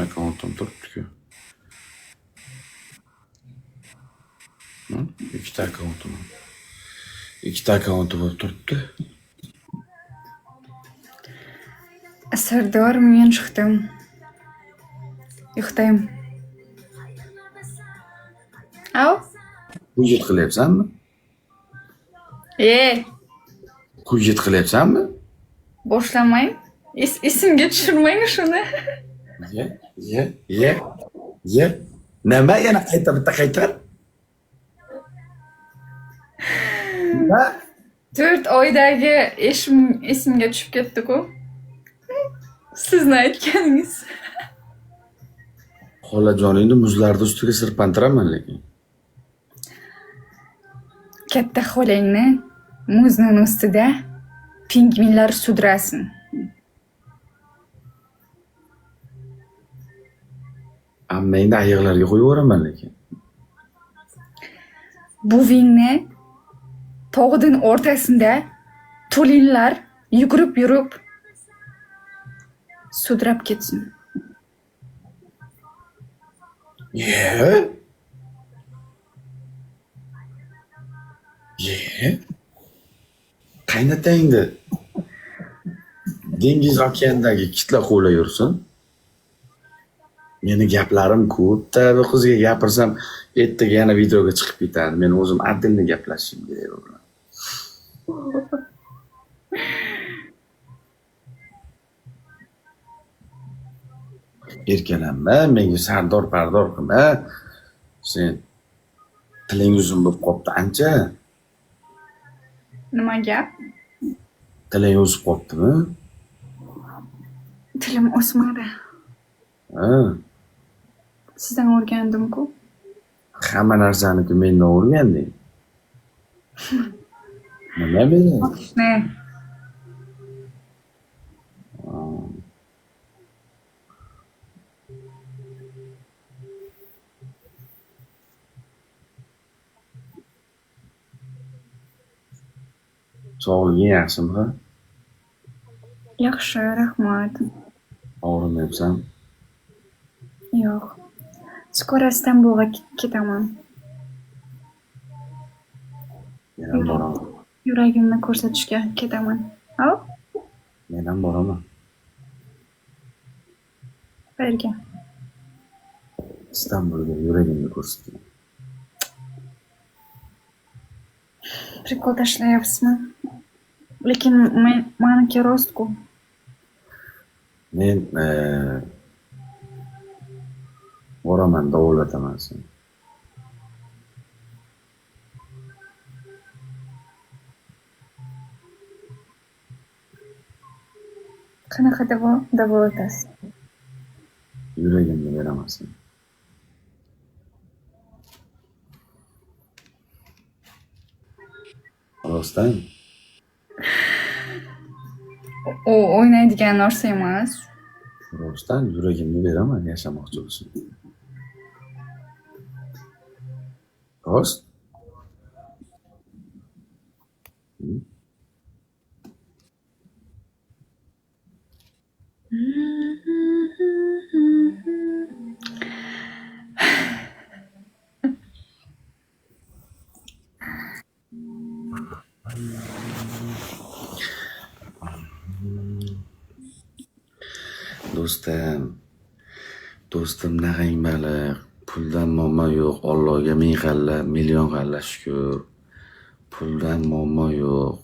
akkauntim turibdi-ku. Ikkita akkauntim. Ikkita akkaunti bo'lib turibdi. Sardor, men chiqdim. Uxlayman. Au? Kuyit qilyapsanmi? Kuyit qilyapsanmi? Boshlamang. Esimga tushirmang shuni. Ye. Nima yana bitta qaytar? 4 oydagi esimga tushib ketdi-ku. Sizni aytganingiz. Xolajoningni muzlarni ustiga sirpantiraman lekin. Katta xolangni muzning ustida pingvinlar sudrasin. Ammangni ayiqlarga qo'yib yuboraman lekin. Buvingni tog'ning o'rtasida to'linlar yugurib yurib sudrab ketsin. Ye. Qaynotangni dengiz okeandagi kitlar qo'lab yursin. Meni gaplarim ko'pda bu qizga gapirsam, ertaga yana videoga chiqib ketadi. Men o'zim adilni gaplashishim kerak u bilan. Erkalanma, menga sardor pardor qilma. Sen tiling uzun bo'lib qopti ancha. Nima gap? Tiling o'sib qoptimi? Tilim o'smadi. Ha. Sizdan o'rgandim-ku. Hamma narsaniki mendan o'rganding. Nima meni? Ne? Sog'liging yaxshimi? Ha? Yaxshi, rahmat. Og'rimayapsan? Yo'q. Skoro Istanbulga ketaman. Men ham boraman. Yuragimni ko'rsatishga ketaman. Au? Men ham boraman. Qayerga? Istanbulga yuragimni ko'rsataman. Prikol tashlayapsizmi? Lekin meniki rostku. Men boraman, davolataman seni. Qanaqa davolatasiz? Yuragimni beraman sen. Rostdan? U o'ynaydigan narsa emas. Rostdan yuragimni beraman yashamoqchi bo'lsin. Rost? Do'stim naqang baliq, puldan muammo yo'q, Allohga ming xalla, million xalla shukr. Puldan muammo yo'q.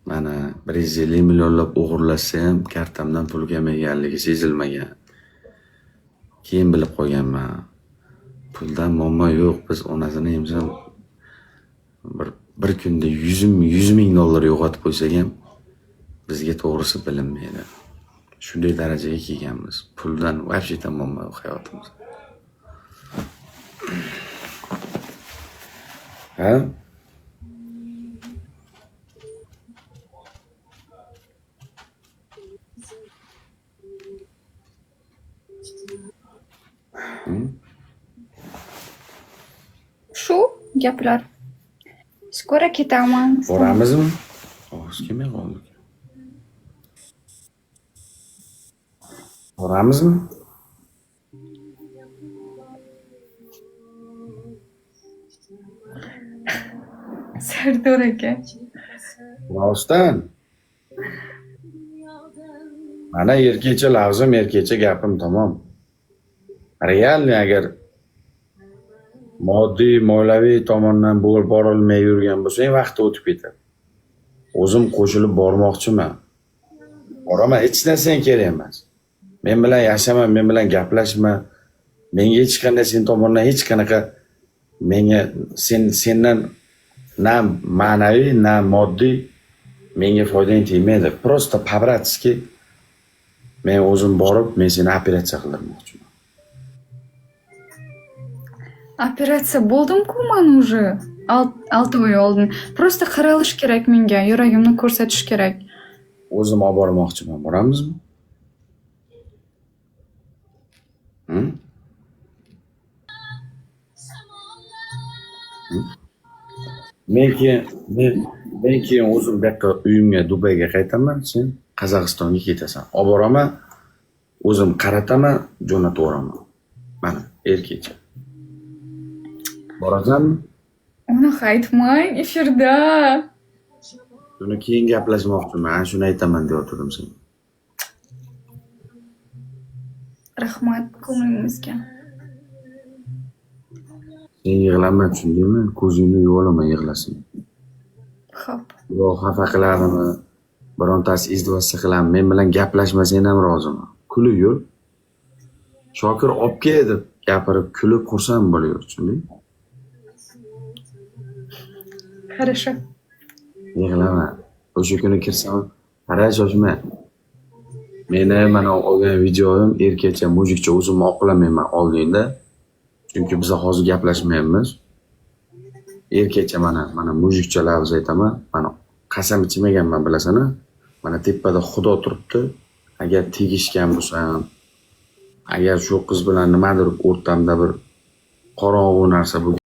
Mana 150 millionlab o'g'irlashsam, kartamdan pul kelmaganligi sezilmagan. Keyin bilib qolganman. Puldan muammo yo'q. Biz onasini ham bir kunda 100 ming dollar yo'qotib qo'ysak ham bizga to'g'risi bilinmaydi. Shunday darajaga kelganmiz. Puldan вообще muammo yo'q hayotimizda. Ha? Shu gaplar. Skoro ketaman. Boramizmi? Og'iz kelmay qoldik. Boramizmi? Sardor aka. Rostdan. Mana erkecha lafzim, erkecha gapim tamom. Realni agar moddiy, moliyaviy tomondan bo'lib borilmay yurgan bo'lsang, vaqt o'tib ketadi. O'zim qo'shilib bormoqchiman. Boraman, hech narsang kerak emas. Men bilan yashama, men bilan gaplashma. Menga hech qanday sen tomonidan hech qanaqa menga sendan na ma'naviy, na moddiy menga foydang tegmaydi. Prosta по-братски men o'zim borib, men seni operatsiya qildirmoqchiman. Operatsiya bo'ldim-ku men уже 6 oy oldin. Prosta qaralish kerak menga, yuragimni ko'rsatish kerak. O'zim olib bormoqchiman. Boramizmi? Men keyin o'zim bu yoqqa uyimga Dubayga qaytaman, sen Qozog'istonga ketasan. Olib boraman, o'zim qarataman, jo'natib yuboraman. Mana erkakcha. Borasanmi? Unaqa aytmang efirda. Shuni keyin gaplashmoqchiman. Ana shuni aytaman deb o'tirdim sen. Rahmat ko'nglingizga. Sen yig'lama, tushundingmi? Ko'zingni yuvib olaman yig'lasang. Xo'p. Yo, xafa qiladimi? Birontasi izdivosiya qiladimi? Men bilan gaplashmasang ham roziman. Kulib yur. Shokir olib kel deb gapirib, kulib xursand bo'laver, tushunding? Хорошо. Yig'lama. O'sha kuni kirsam, qara shoshma. Meni mana olgan videoyim erkakcha, mujikcha o'zimni oqlamayman oldingda. Chunki biz hozir gaplashmayapmiz. Erkakcha mana mujikcha lafz aytaman. Mana qasam ichmaganman bilasana. Mana tepada Xudo turibdi. Agar tegishgan bo'lsam, agar shu qiz bilan nimadir o'rtamda bir qorong'u narsa bo'lgan